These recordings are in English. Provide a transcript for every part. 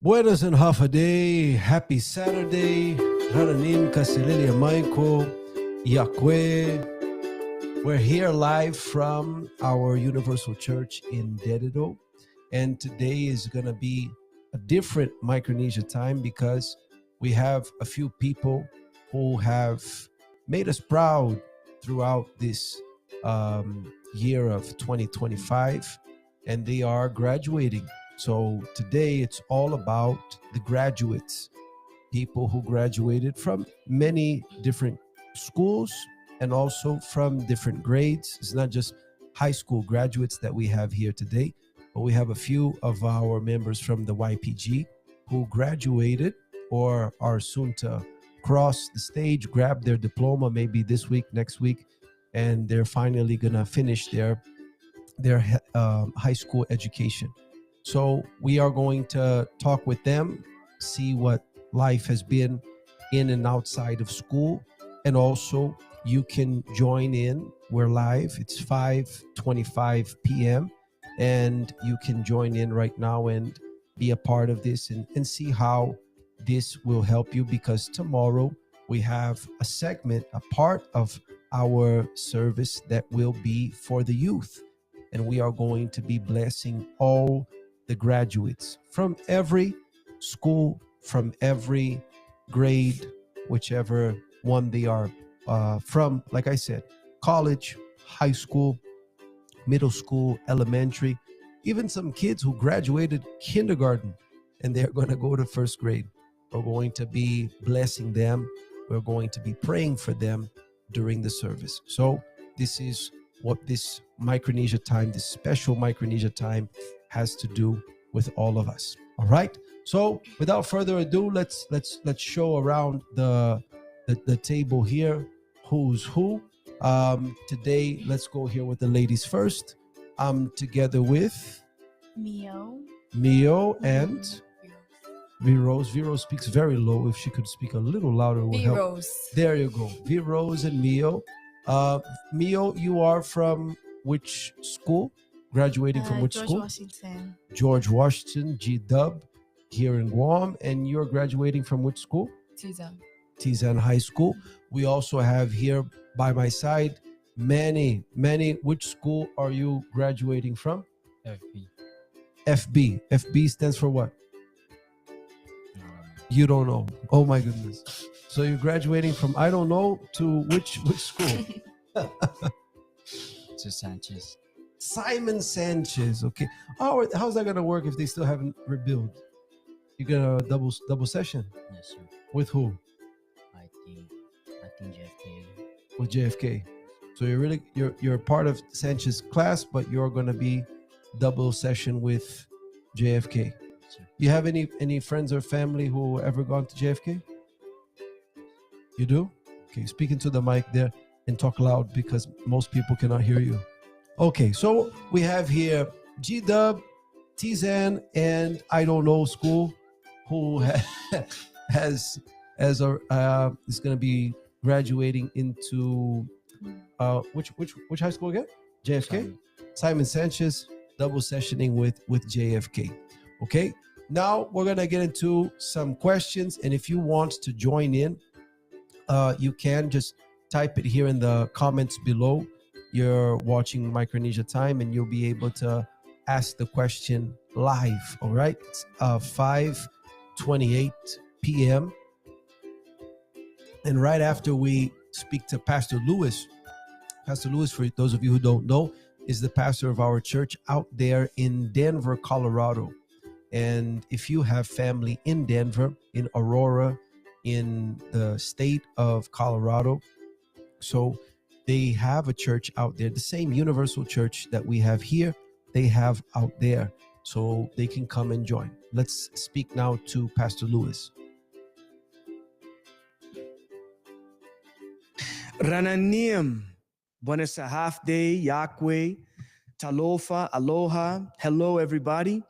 Buenas and half a day. Happy Saturday. Rananim Kaselelia Maiko Yakwe. We're here live from our Universal Church in Dededo. And today is going to be a different Micronesia time because we have a few people who have made us proud throughout this year of 2025. And they are graduating. So today it's all about the graduates, people who graduated from many different schools and also from different grades. It's not just high school graduates that we have here today, but we have a few of our members from the YPG who graduated or are soon to cross the stage, grab their diploma maybe this week, next week, and they're finally gonna finish their high school education. So we are going to talk with them, see what life has been in and outside of school. And also you can join in. We're live. It's 5:25 p.m. And you can join in right now and be a part of this and see how this will help you, because tomorrow we have a segment, a part of our service that will be for the youth. And we are going to be blessing all the graduates from every school, from every grade, whichever one they are from. Like I said, college, high school, middle school, elementary, even some kids who graduated kindergarten and they're going to go to first grade. We're going to be blessing them. We're going to be praying for them during the service. So this is what this Micronesia time, this special Micronesia time, has to do with all of us. All right. So without further ado, let's show around the table here who's who. Today, let's go here with the ladies first. I'm together with Mio and V-Rose. V-Rose speaks very low. If she could speak a little louder, would help. V-Rose. There you go. V-Rose and Mio. Mio, you are from which school? Graduating from which George school? Washington. George Washington, G-Dub, here in Guam. And you're graduating from which school? Tizan. Tizan High School. We also have here by my side many. Which school are you graduating from? FB. FB. FB stands for what? You don't know. Oh my goodness. So you're graduating from I don't know to which school? To Sanchez. Simon Sanchez. Okay. Oh, how's that gonna work if they still haven't rebuilt? You got a double session Yes, sir. with who? I think JFK. With JFK. So you're part of Sanchez class, but you're gonna be double session with JFK. Sir. You have any friends or family who ever gone to JFK? You do? Okay, speak into the mic there and talk loud because most people cannot hear you. Okay, so we have here G-Dub, Tizan, and I don't know school who has is going to be graduating into which high school again? JFK. Simon Sanchez double sessioning with JFK. Okay, now we're gonna get into some questions, and if you want to join in, you can just type it here in the comments below. You're watching Micronesia Time, and you'll be able to ask the question live. All right, it's 5:28 p.m. and right after we speak to Pastor Lewis, for those of you who don't know, is the pastor of our church out there in Denver, Colorado. And if you have family in Denver, in Aurora, in the state of Colorado, so they have a church out there, the same universal church that we have here, they have out there. So they can come and join. Let's speak now to Pastor Lewis. Rananiam, buenas half day, Yahweh, Talofa, Aloha. Hello, everybody.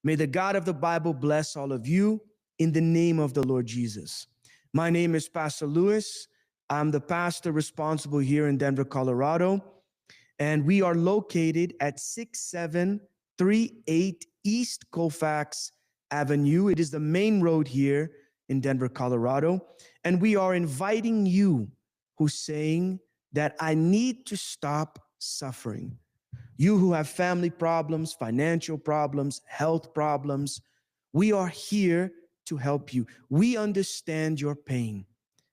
May the God of the Bible bless all of you in the name of the Lord Jesus. My name is Pastor Lewis. I'm the pastor responsible here in Denver, Colorado, and we are located at 6738 East Colfax Avenue. It is the main road here in Denver, Colorado, and we are inviting you who's saying that I need to stop suffering. You who have family problems, financial problems, health problems, we are here to help you. We understand your pain,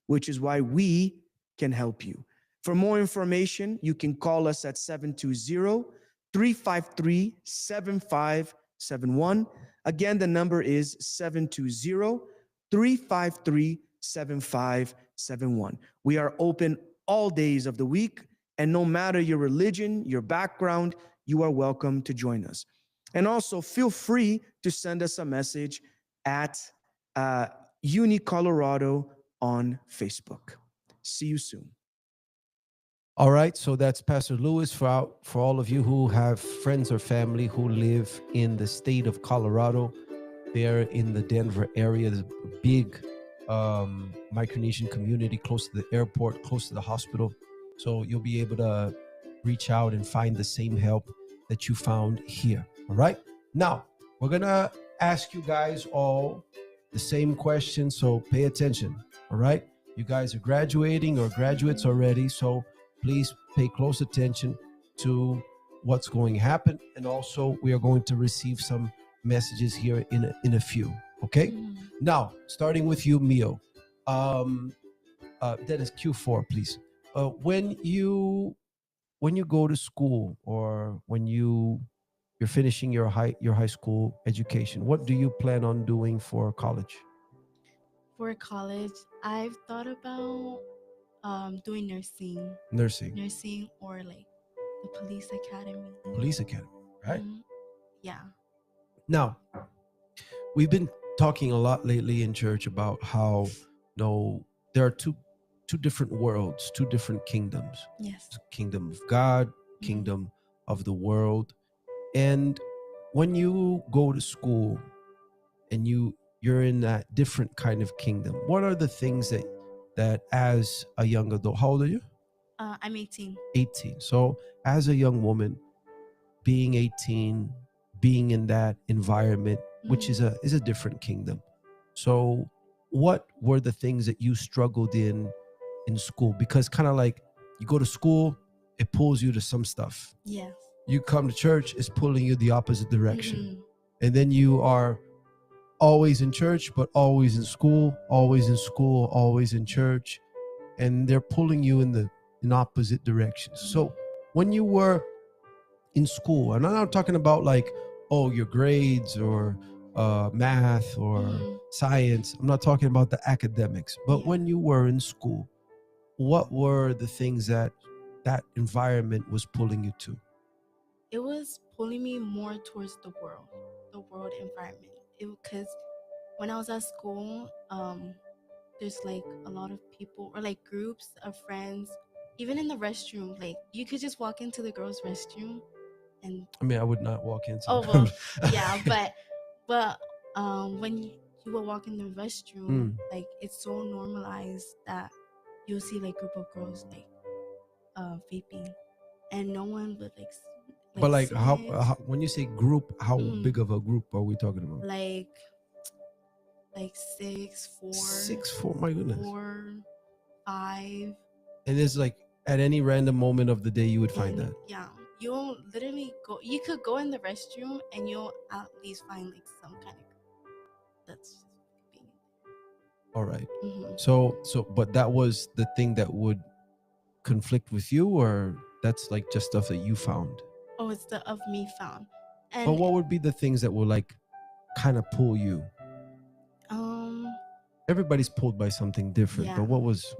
which is why we can help you. For more information, you can call us at 720-353-7571. Again, the number is 720-353-7571. We are open all days of the week, and no matter your religion, your background, you are welcome to join us. And also feel free to send us a message at Uni Colorado on Facebook. See you soon. All right, so that's Pastor Lewis. For all of you who have friends or family who live in the state of Colorado, they're in the Denver area. There's a big Micronesian community close to the airport, close to the hospital. So you'll be able to reach out and find the same help that you found here. All right, now we're gonna ask you guys all the same question, so pay attention. All right, you guys are graduating or graduates already, so please pay close attention to what's going to happen, and also we are going to receive some messages here in a few. Okay, now starting with you, Mio. Dennis, Q4, please. When you go to school, or when you're finishing your high school education, what do you plan on doing for college? For college, I've thought about doing nursing or like the police academy. Right? Yeah. Now, we've been talking a lot lately in church about how there are two different worlds, two different kingdoms. Yes. Kingdom of God, kingdom of the world. And when you go to school and you're in that different kind of kingdom, what are the things that as a young adult, how old are you? I'm 18. 18. So as a young woman, being 18, being in that environment, which is a different kingdom. So what were the things that you struggled in school? Because kind of like you go to school, it pulls you to some stuff. Yes. You come to church, it's pulling you the opposite direction. And then you are always in church, but always in school, always in school, always in church, and they're pulling you in opposite directions. So when you were in school, and I'm not talking about like, oh, your grades or math or science. I'm not talking about the academics, but when you were in school, what were the things that environment was pulling you to? It was pulling me more towards the world environment. Because when I was at school, there's like a lot of people or like groups of friends, even in the restroom. Like you could just walk into the girls' restroom, and I mean, I would not walk into. Oh well, yeah, but when you will walk in the restroom, like it's so normalized that you'll see like group of girls like vaping, and no one would like. But like how when you say group, how big of a group are we talking about? Like 6'4", my goodness, 4, 5. And it's like at any random moment of the day you would find that. Yeah, you'll literally go. You could go in the restroom and you'll at least find like some kind of that's just being. All right. So but that was the thing that would conflict with you, or that's like just stuff that you found? Oh, it's the of me found. And but what would be the things that will like kind of pull you? Everybody's pulled by something different, but what was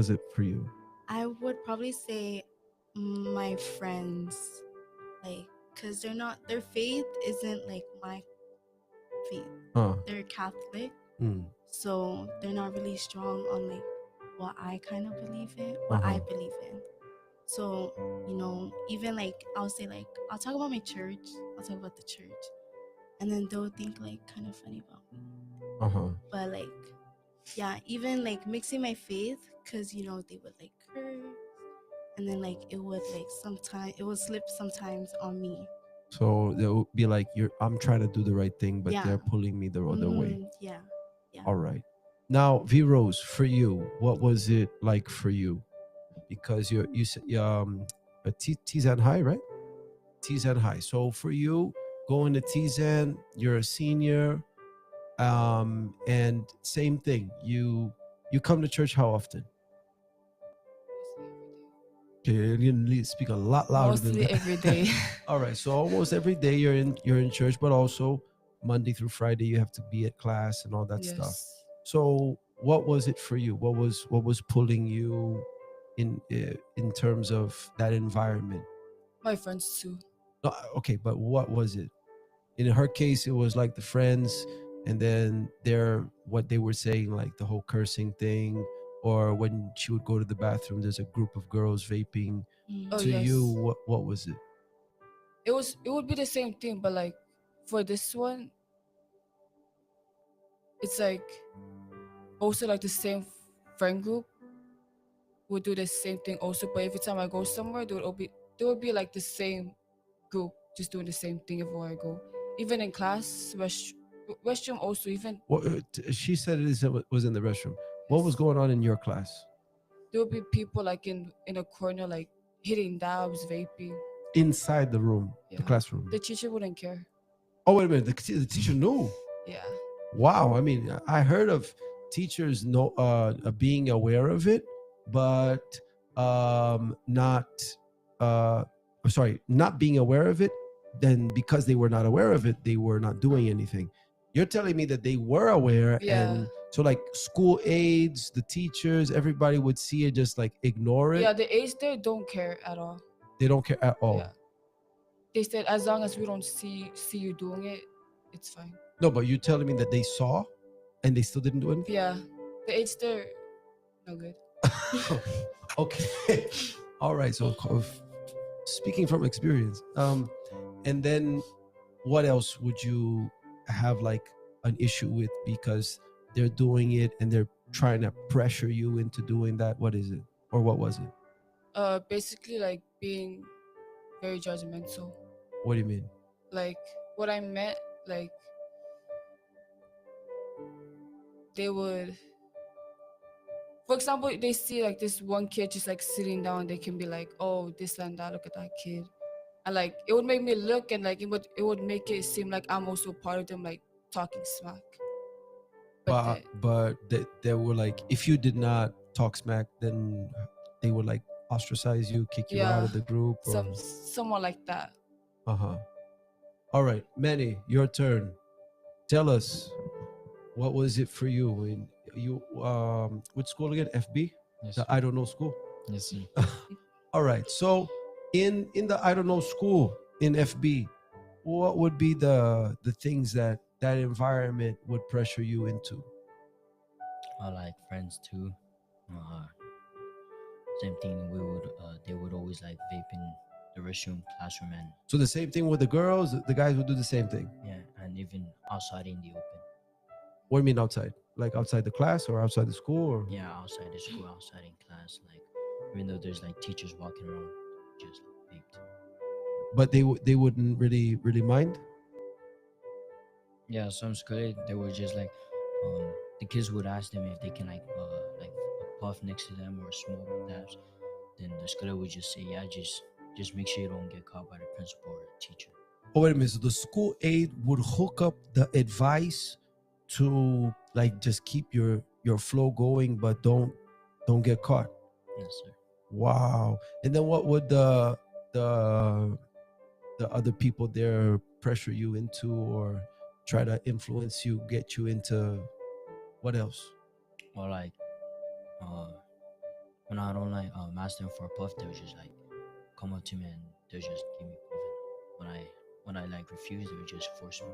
it for you? I would probably say my friends, like, because their faith isn't like my faith. They're Catholic, so they're not really strong on like what I kind of believe in, I believe in. So, even like I'll say like I'll talk about my church, I'll talk about the church, and then they'll think like kind of funny about me. But like, yeah, even like mixing my faith, because they would like curse, and then like it would slip sometimes on me. So it would be like I'm trying to do the right thing, but they're pulling me the other way. Yeah. All right. Now, V Rose, for you, what was it like for you? Because you said Tizan High, right? Tizan High. So for you, going to Tizan, you're a senior, and same thing. You come to church how often? Okay, you need to speak a lot louder. Mostly every day. All right, so almost every day you're in church, but also Monday through Friday you have to be at class and all that stuff. So what was it for you? What was pulling you in terms of that environment? My friends too. No, okay, but what was it? In her case, it was like the friends, and then what they were saying, like the whole cursing thing, or when she would go to the bathroom, there's a group of girls vaping. You, what was it? It would be the same thing, but like for this one, it's like also like the same friend group would do the same thing also. But every time I go somewhere, there would be like the same group just doing the same thing everywhere I go. Even in class, restroom also. Even she said it was in the restroom. What was going on in your class? There would be people like in a corner, like hitting dabs, vaping. Inside the room, the classroom. The teacher wouldn't care. Oh, wait a minute. The teacher knew? Yeah. Wow. I mean, I heard of teachers being aware of it, but not being aware of it. Then because they were not aware of it, they were not doing anything. You're telling me that they were aware, and so like school aides, the teachers, everybody would see it, just like ignore it. Yeah, the aides there don't care at all. They don't care at all. Yeah. They said as long as we don't see you doing it, it's fine. No, but you're telling me that they saw, and they still didn't do anything? Yeah, the aides there, no good. Okay. All right. So speaking from experience, and then what else would you have like an issue with because they're doing it and they're trying to pressure you into doing that? What is it, or what was it? Basically like being very judgmental. What do you mean? Like what I meant, like they would, for example, they see like this one kid just like sitting down, they can be like, oh, this and that, look at that kid. And like it would make me look, and like it would make it seem like I'm also part of them, like talking smack. But they were like, if you did not talk smack, then they would like ostracize you, kick you out of the group, or someone like that. All right, Manny, your turn. Tell us, what was it for you? When you which school again? FB? Yes, The I don't know school. yes, sir. All right. So in the I don't know school in FB, what would be the things that environment would pressure you into? I like friends too. Same thing. They would always like vape in the restroom, classroom, and So the same thing with the girls, the guys would do the same thing. yeah, and even outside in the open. What do you mean outside? Like outside the class or outside the school? Or? Yeah, outside the school, outside in class. Like even though there's like teachers walking around, just like vaped. But they wouldn't really mind. Yeah, some school they were just like, the kids would ask them if they can like puff next to them or smoke dabs. Then the school would just say, yeah, just make sure you don't get caught by the principal or the teacher. Oh, wait a minute. So the school aide would hook up the advice to like just keep your flow going, but don't get caught. Yes, sir. Wow. And then what would the other people there pressure you into or try to influence you, get you into what else? Or like, when I don't like ask them for a puff, they would just like come up to me and they'll just give me puffing. When I like refuse, they would just force me.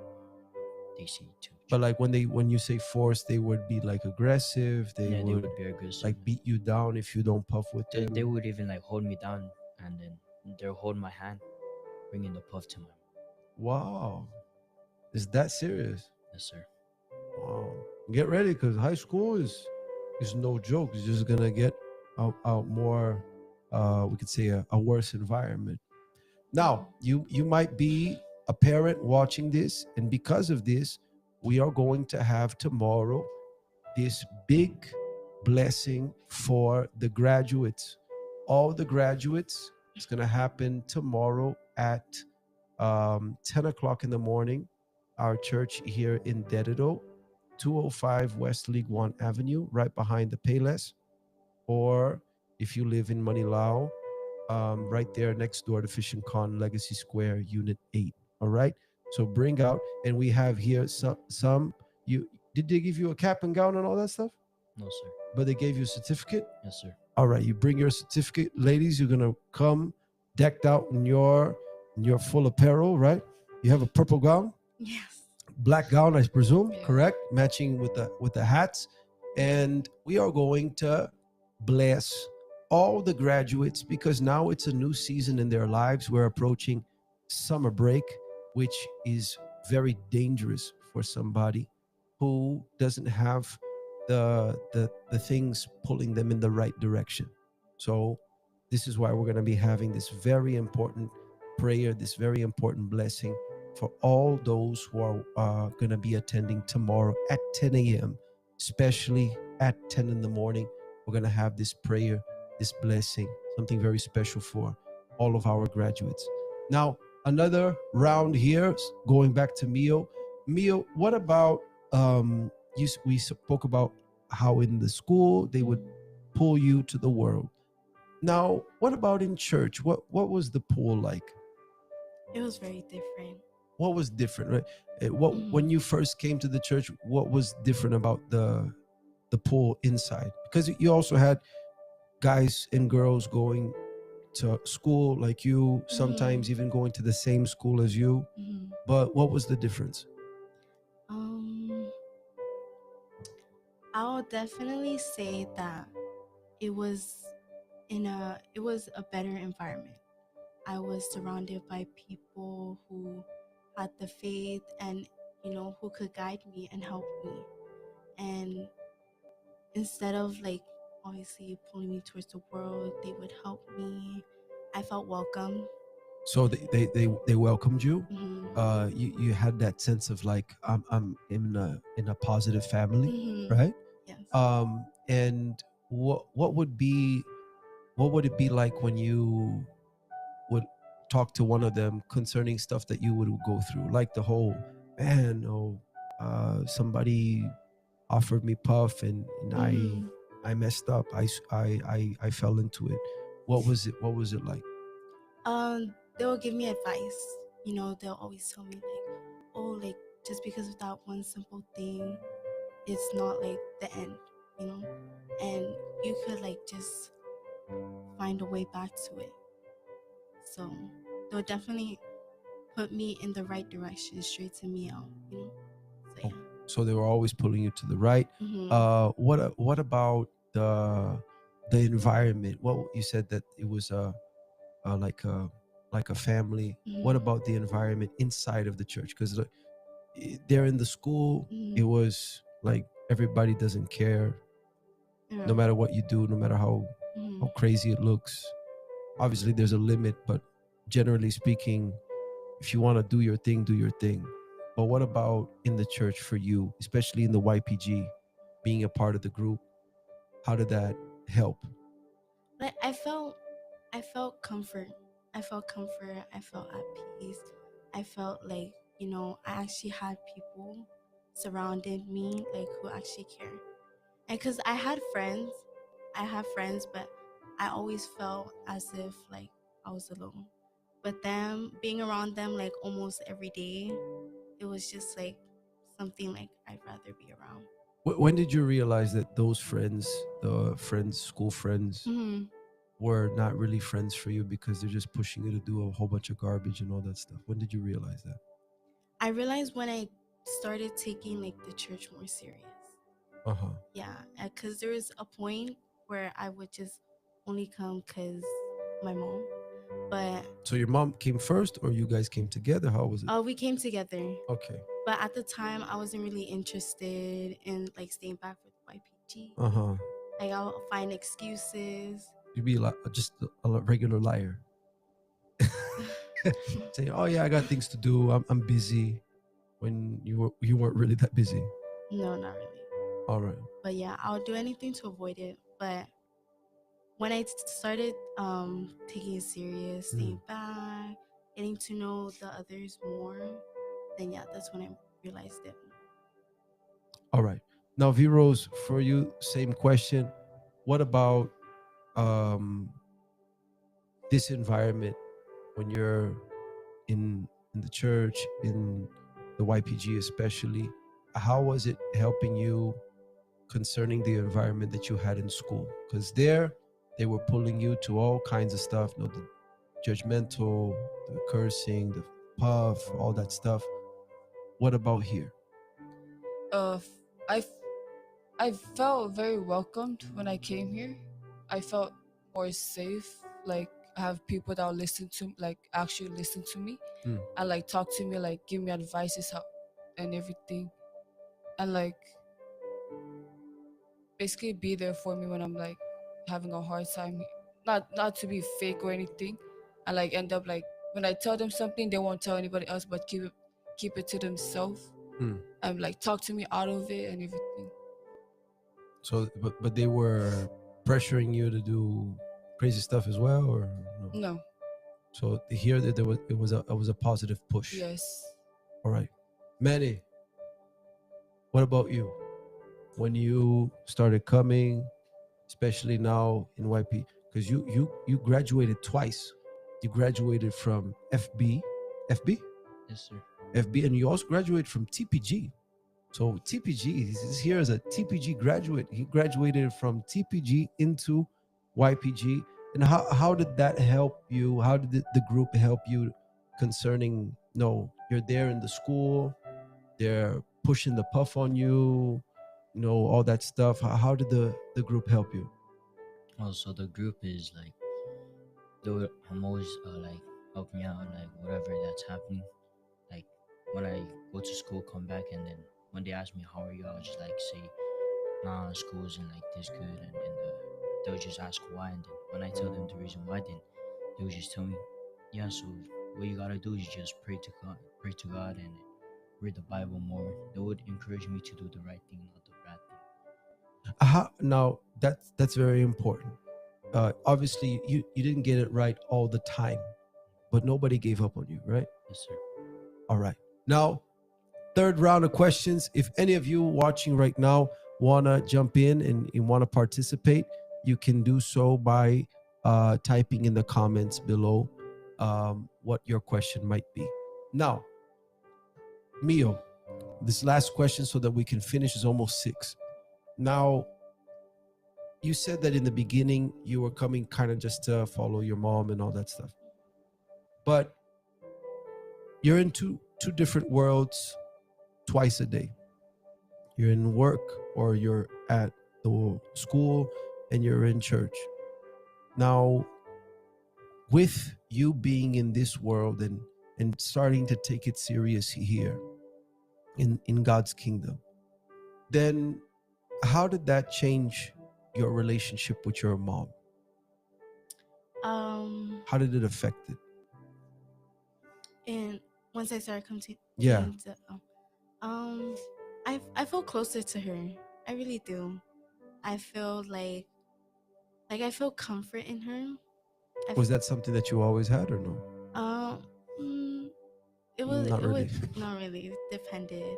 They see too. But like when you say force, they would be like aggressive. They would be aggressive. like beat you down if you don't puff with them. They would even like hold me down and then they'll hold my hand, bringing the puff to my mouth. Wow. Is that serious? Yes, sir. Wow. Get ready, because high school is no joke. It's just gonna get out more, we could say a worse environment. Now, you might be a parent watching this, and because of this, we are going to have tomorrow this big blessing for the graduates. All the graduates. It's gonna happen tomorrow at 10 o'clock in the morning. Our church here in Dededo, 205 West League 1 Avenue, right behind the Payless. Or if you live in Manilao, right there next door to Fishing Con Legacy Square, Unit 8. All right. So bring out, and we have here some. Did they give you a cap and gown and all that stuff? No, sir. But they gave you a certificate? Yes, sir. All right. You bring your certificate. Ladies, you're going to come decked out in your full apparel, right? You have a purple gown? Yes. Black gown, I presume, Yeah. correct? Matching with the hats. And we are going to bless all the graduates because now it's a new season in their lives. We're approaching summer break, which is very dangerous for somebody who doesn't have the things pulling them in the right direction. So this is why we're going to be having this very important prayer, this very important blessing for all those who are going to be attending tomorrow at 10 a.m., especially at 10 in the morning. We're going to have this prayer, this blessing, something very special for all of our graduates. Now, another round here, going back to Mio. Mio, what about, we spoke about how in the school they would pull you to the world. Now, what about in church? What was the pull like? It was very different. What was different, right? When you first came to the church, what was different about the pull inside? Because you also had guys and girls going to school like you, sometimes even going to the same school as you. But what was the difference? I'll definitely say that it was a better environment. I was surrounded by people who had the faith and, who could guide me and help me. And instead of like obviously pulling me towards the world, they would help me. I felt welcome. So they welcomed you. You had that sense of like I'm in a positive family, right? Yes. And what would it be like when you would talk to one of them concerning stuff that you would go through, like the whole somebody offered me puff, and I messed up. I fell into it. What was it like? They'll give me advice. You know, they'll always tell me like, oh, like just because of that one simple thing, it's not like the end, you know, and you could like just find a way back to it. So they'll definitely put me in the right direction, straighten me out, you know. So yeah. So they were always pulling you to the right. What about the environment? What you said that it was like a family. What about the environment inside of the church? Because they're in the school, it was like everybody doesn't care. No matter what you do, no matter how crazy it looks. Obviously there's a limit, but generally speaking, if you want to do your thing, do your thing. But what about in the church for you, especially in the YPG, being a part of the group? How did that help? Like I felt comfort. I felt comfort. I felt at peace. I felt like, you know, I actually had people surrounded me like who actually care. And because I have friends, but I always felt as if like I was alone. But them being around them like almost every day, it was just like something like I'd rather be around. When did you realize that those friends, the friends, school friends, were not really friends for you because they're just pushing you to do a whole bunch of garbage and all that stuff? When did you realize that? I realized when I started taking like the church more serious. Yeah, because there was a point where I would just only come because my mom. But so your mom came first, or you guys came together? How was it? We came together. Okay. But at the time, I wasn't really interested in like staying back with YPG. Like I'll find excuses. You'd be like just a regular liar. Saying, "Oh yeah, I got things to do. I'm busy," when you weren't really that busy. No, not really. All right. But yeah, I'll do anything to avoid it. But when I started taking it serious, staying back, getting to know the others more, then yeah, that's when I realized it. All right. Now, V-Rose, for you, same question. What about this environment when you're in the church, in the YPG especially? How was it helping you concerning the environment that you had in school? Because there, they were pulling you to all kinds of stuff, you know, the judgmental, the cursing, the puff, all that stuff. What about here? I felt very welcomed when I came here. I felt more safe. Like I have people that will listen to, like actually listen to me, and like talk to me, like give me advices and everything, and like basically be there for me when I'm like having a hard time. Not to be fake or anything, and like end up like when I tell them something, they won't tell anybody else, but keep it to themselves, and like talk to me out of it and everything. So, but they were pressuring you to do crazy stuff as well, or no? No. So here that it was a positive push. Yes. All right, Manny. What about you? When you started coming, especially now in YP, because you graduated twice. You graduated from FB. Yes, sir. FB, and you also graduated from TPG. So TPG, he's here as a TPG graduate. He graduated from TPG into YPG. And how did that help you? How did the group help you concerning, no, you're there in the school, they're pushing the puff on you, you know, all that stuff. How did the group help you? Oh, so the group is like, I'm always like helping out, like whatever that's happening. Like when I go to school, come back, and then when they ask me how are you, I'll just like say, nah, school isn't like this good, and they'll just ask why, and then when I tell them the reason why, then they'll just tell me, yeah, so what you gotta do is just pray to God and read the Bible more. They would encourage me to do the right thing, not the bad thing. Now that's very important. Obviously you didn't get it right all the time, but nobody gave up on you, right? Yes, sir. All right. Now third round of questions. If any of you watching right now want to jump in and want to participate, you can do so by typing in the comments below what your question might be. Now, Mio, this last question so that we can finish is almost 6. Now, you said that in the beginning you were coming kind of just to follow your mom and all that stuff. But you're in two different worlds twice a day. You're in work, or you're at the school, and you're in church. Now, with you being in this world and starting to take it serious here in God's kingdom, then how did that change your relationship with your mom? How did it affect it? And once I started coming to I feel closer to her. I really do. I feel like I feel comfort in her. Was that something that you always had or no? It was not really. Not really. It depended.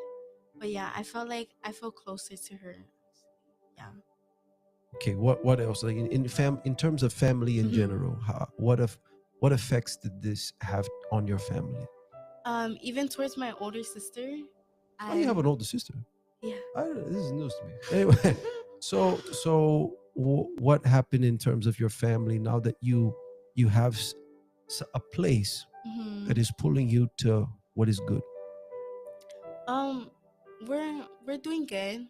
But yeah, I felt like I feel closer to her. Yeah. Okay. What else? Like in terms of family in general, what effects did this have on your family? Even towards my older sister. You have an older sister? Yeah. This is news to me. Anyway, so what happened in terms of your family now that you have a place that is pulling you to what is good? We're doing good.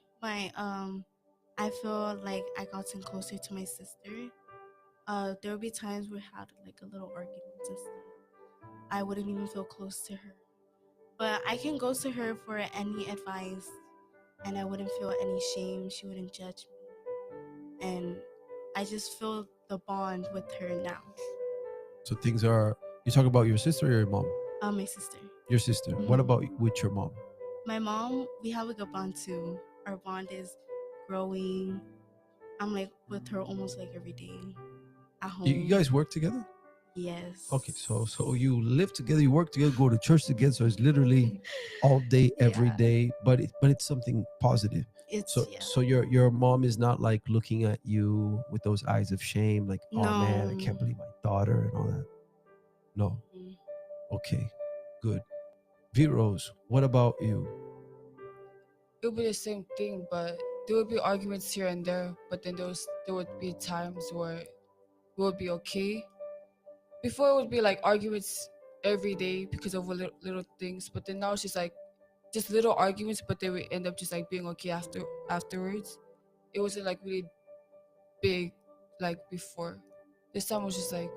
I feel like I gotten closer to my sister. There would be times we had like a little arguments and stuff. I wouldn't even feel close to her, but I can go to her for any advice, and I wouldn't feel any shame. She wouldn't judge me, and I just feel the bond with her now. So things are. You talk about your sister or your mom? My sister. Your sister. Mm-hmm. What about with your mom? My mom, we have a good bond too. Our bond is growing. I'm like with her almost like every day at home. You guys work together? Yes. Okay, so you live together, you work together, go to church together. So it's literally all day, every day. But it's something positive. So your mom is not like looking at you with those eyes of shame, like, oh man, I can't believe my daughter and all that. No. Okay, good. V-Rose, what about you? It would be the same thing, but there would be arguments here and there. But then there would be times where it would be okay. Before it would be like arguments every day because of little things, but then now it's just like just little arguments, but they would end up just like being okay afterwards. It wasn't like really big like before. This time was just like.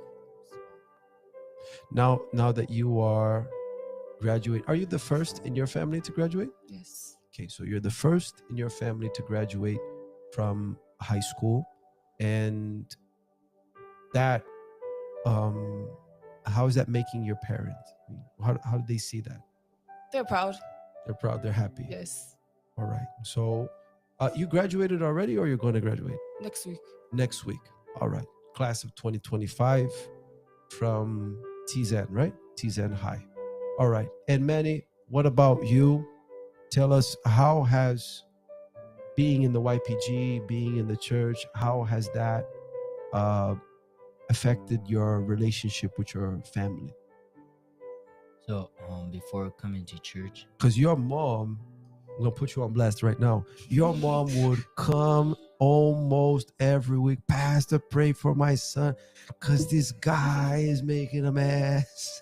Now that you are graduate, are you the first in your family to graduate? Yes. Okay, so you're the first in your family to graduate from high school, and that how is that making your parents? How do they see that? They're proud. They're proud. They're happy. Yes. All right. So you graduated already, or you're going to graduate? Next week. Next week. All right. Class of 2025 from TZN, right? TZN High. All right. And Manny, what about you? Tell us, how has being in the YPG, being in the church, how has that affected your relationship with your family? So before coming to church, because your mom, I'm gonna put you on blast right now, your mom would come almost every week, Pastor, pray for my son because this guy is making a mess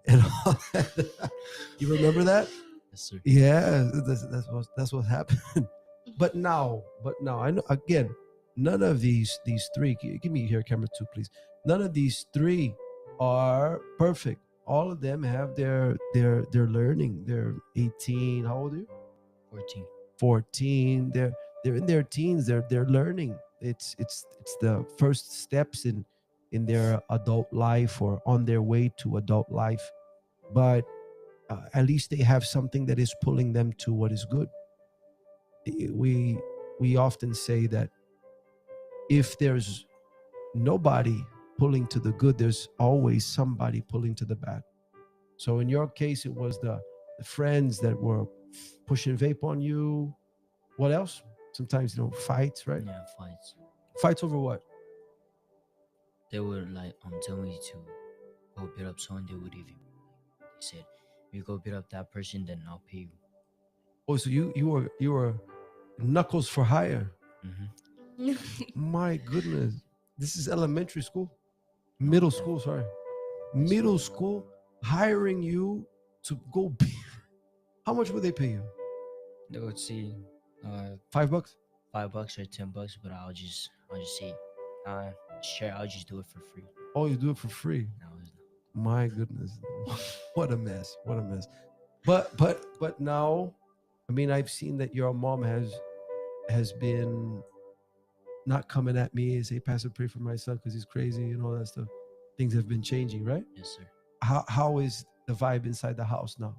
and all that. You remember that? Yes, sir. Yeah, that's what happened. But now I know, again, none of these three, give me here camera 2 please, none of these three are perfect. All of them have their learning. They're 18. How old are you? 14. They're in their teens. They're learning. It's the first steps in their adult life, or on their way to adult life. But at least they have something that is pulling them to what is good. We often say that if there's nobody pulling to the good, there's always somebody pulling to the bad. So in your case, it was the friends that were pushing vape on you. What else? Sometimes, fights, right? Yeah, fights. Fights over what? They would like tell me to go beat up someone. They said, if you go beat up that person, then I'll pay you. Oh, so you were knuckles for hire. Mm-hmm. My goodness. This is elementary school? Middle school, sorry. Middle school hiring you to go beat. How much would they pay you? They would say $5? $5 or $10, but I'll just say, sure, I'll just do it for free. Oh, you do it for free? No, it's not. My goodness. What a mess. What a mess. But now, I mean, I've seen that your mom has been not coming at me and say, Pastor, pray for my son because he's crazy and all that stuff. Things have been changing, right? Yes, sir. How is the vibe inside the house now?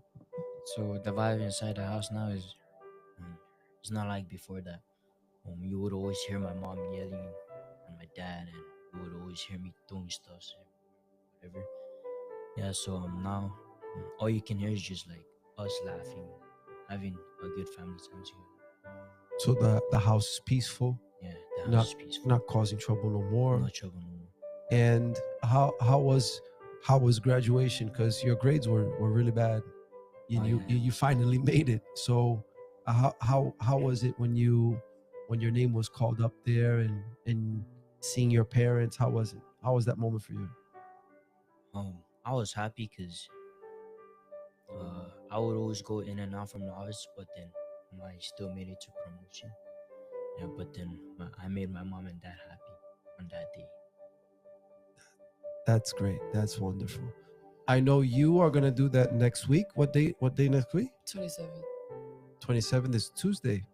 So the vibe inside the house now is, it's not like before that. You would always hear my mom yelling and my dad, and you would always hear me doing stuff, and whatever. Yeah. So now, all you can hear is just like us laughing, having a good family time together. So the house is peaceful. Yeah, the house is peaceful. Not causing trouble no more. No trouble no more. And how was graduation? Because your grades were really bad. You finally made it. So how was it when your name was called up there and seeing your parents? How was it? How was that moment for you? I was happy because I would always go in and out from the office, but then I still made it to promotion. Yeah, but then I made my mom and dad happy on that day. That's great. That's wonderful. I know you are gonna do that next week. What day next week? 27th. 27th is Tuesday.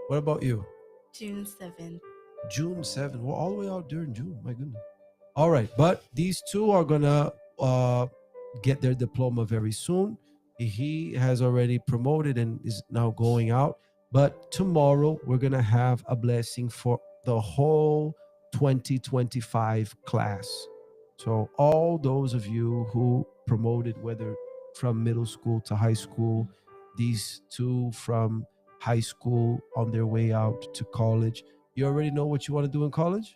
What about you? June 7th. June 7th. Well, all the way out during June. My goodness. All right, but these two are gonna get their diploma very soon. He has already promoted and is now going out. But tomorrow we're gonna have a blessing for the whole 2025 class. So all those of you who promoted, whether from middle school to high school, these two from high school on their way out to college, you already know what you want to do in college?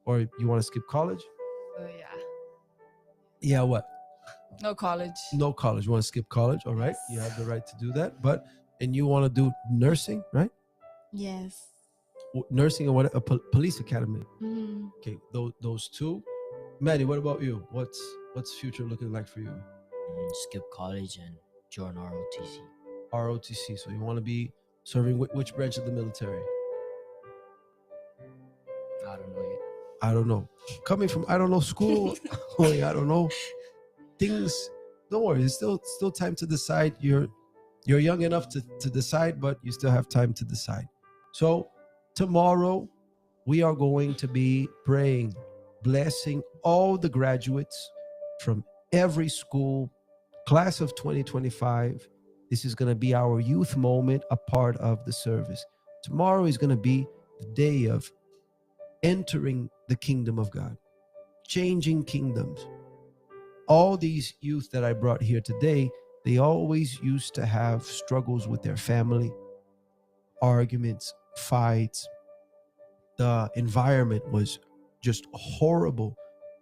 Or you want to skip college? Yeah. Yeah, what? No college. No college. You want to skip college? All right. You have the right to do that. And you want to do nursing, right? Yes. Nursing and what? A police academy. Mm-hmm. Okay, those two. Maddie, what about you? What's future looking like for you? Skip college and join ROTC. ROTC. So you want to be serving which branch of the military? I don't know yet. I don't know. Coming from I don't know school, I don't know things. Don't worry. It's still time to decide. You're young enough to decide, but you still have time to decide. So tomorrow we are going to be praying, blessing all the graduates from every school, class of 2025. This is going to be our youth moment, a part of the service. Tomorrow is going to be the day of entering the kingdom of God, changing kingdoms. All these youth that I brought here today, they always used to have struggles with their family, arguments, fights. The environment was just horrible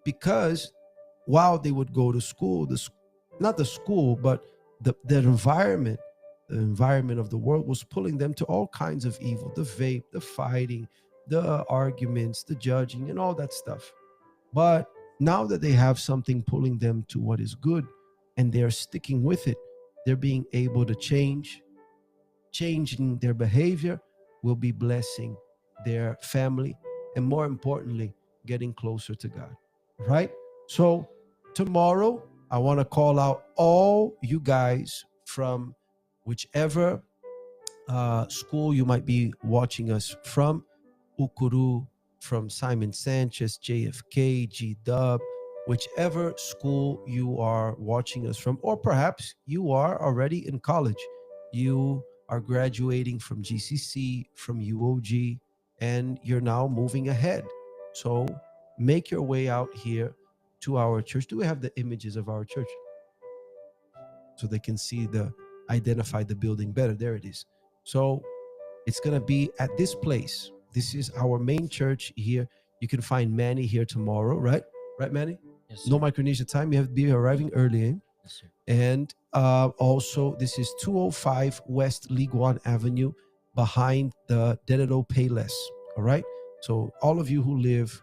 because while they would go to school, not the school, but the environment of the world was pulling them to all kinds of evil, the vape, the fighting, the arguments, the judging, and all that stuff. But now that they have something pulling them to what is good and they're sticking with it, they're being able to changing their behavior will be blessing their family and, more importantly, getting closer to God, right? So tomorrow, I want to call out all you guys from whichever school you might be watching us from, Ukuru, from Simon Sanchez, JFK, G-Dub, whichever school you are watching us from, or perhaps you are already in college. You are graduating from GCC, from UOG, and you're now moving ahead. So make your way out here to our church. Do we have the images of our church so they can see the identify the building better. There it is. So it's going to be at this place. This is our main church here. You can find Manny here tomorrow, right? Right, Manny? Yes, sir. No Micronesia time. You have to be arriving early, eh? Yes, sir. And also, this is 205 West Liguan Avenue behind the Dededo Payless. All right. So all of you who live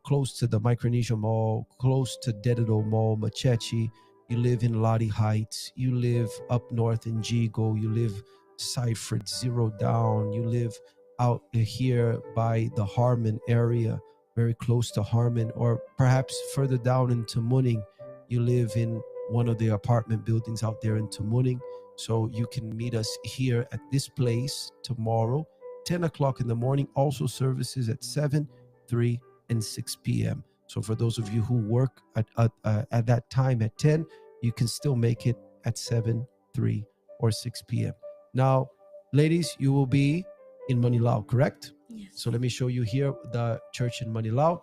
close to the Micronesia Mall, close to Dededo Mall, Machechi, you live in Lottie Heights, you live up north in Jigo, you live Seifert, Zero Down, you live out here by the Harmon area, very close to Harmon, or perhaps further down in Tamuning, you live in one of the apartment buildings out there in Tamuning. So you can meet us here at this place tomorrow, 10 o'clock in the morning. Also services at 7, 3, and 6 p.m. So for those of you who work at that time at 10, you can still make it at 7, 3, or 6 p.m. Now, ladies, you will be in Manilao, correct? Yes. So let me show you here the church in Manilao.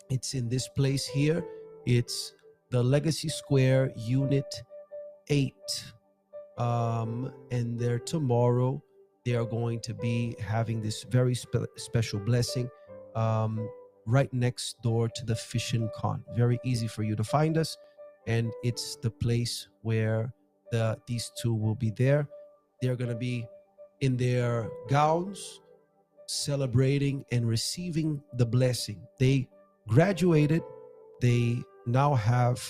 It's in this place here. It's the Legacy Square, Unit 8. And there tomorrow, they are going to be having this very special blessing right next door to the Fishing Con. Very easy for you to find us. And it's the place where these two will be there. They're going to be in their gowns, celebrating and receiving the blessing. They graduated. They now have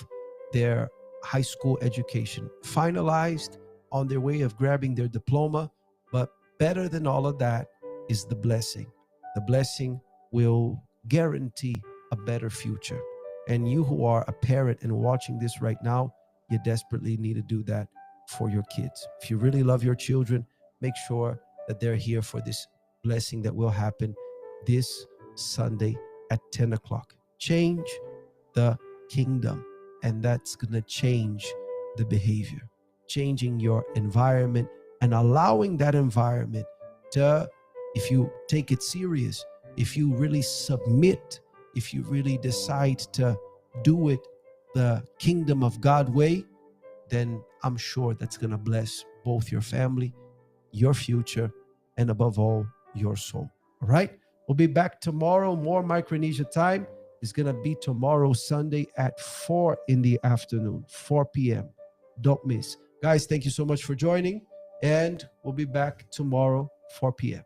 their high school education finalized, on their way of grabbing their diploma. But better than all of that is the blessing. The blessing will guarantee a better future. And you who are a parent and watching this right now, you desperately need to do that for your kids. If you really love your children, make sure that they're here for this blessing that will happen this Sunday at 10 o'clock. Change the kingdom, and that's going to change the behavior, changing your environment and allowing that environment to, if you take it serious, if you really submit, if you really decide to do it the kingdom of God way, then I'm sure that's going to bless both your family, your future, and above all, your soul. All right? We'll be back tomorrow. More Micronesia time is going to be tomorrow, Sunday at 4 in the afternoon, 4 p.m. Don't miss. Guys, thank you so much for joining. And we'll be back tomorrow, 4 p.m.